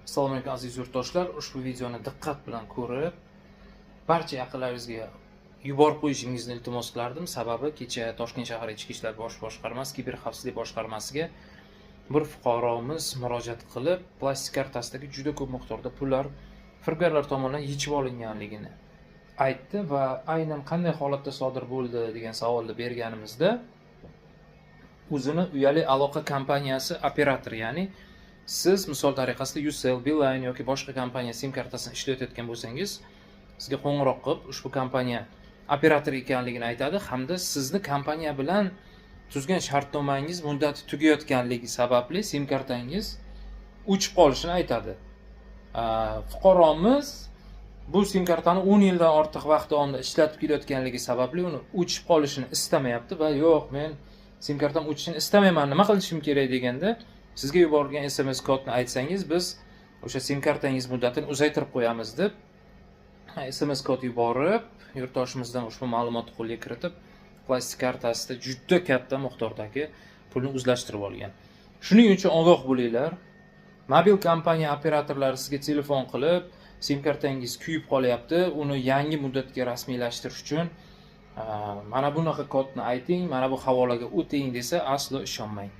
Assalomu alaykum aziz yurtdoshlar. Ushbu videoni diqqat bilan ko'rib, barcha yaqinlaringizga yuborib qo'yishingizni iltimos qilardim. Sababi kecha Toshkent shahar Ichki ishlar bosh boshqarmasi kiber xavfsizlik boshqarmasiga bir fuqaromiz murojaat qilib, plastik kartasidagi juda ko'p miqdorda pullar firibgarlar tomonidan yechib olinganligini aytdi va aynan qanday holatda sodir bo'ldi degan savolni berganimizda o'zini uyali aloqa kompaniyasi operatori, ya'ni siz misol tariqasida Ucell, Beeline yoki boshqa kompaniya sim kartasini ishlatayotgan bo'lsangiz, sizga qo'ng'iroq qilib ushbu kompaniya operatori ekanligini aytadi hamda sizni kompaniya bilan tuzgan shartnomangiz muddati tugayotganligi sababli sim kartangiz o'chib qolishini aytadi. Fuqaromiz bu sim kartani 10 yildan ortiq vaqt davomida ishlatib kelayotganligi sababli uni o'chib qolishini istamayapti va yo'q, men sim kartam o'chishini istamayman, nima qilishim kerak deganda, sizga yuborilgan SMS kodni aytsangiz, biz o'sha sim kartangiz muddatini uzaytirib qo'yamiz deb SMS kod yuborib, yurtdoshimizdan ushbu ma'lumotni qo'lga kiritib, plastik kartasida juda katta miqdordagi pulni o'zlashtirib olgan. Shuning uchun ogoh bo'linglar. Mobil kompaniya operatorlari sizga telefon qilib, sim kartangiz kuyib qolyapti, uni yangi muddatga rasmiylashtirish uchun mana bunaqa kodni ayting, mana bu havolaga o'ting desa, aslo ishonmang.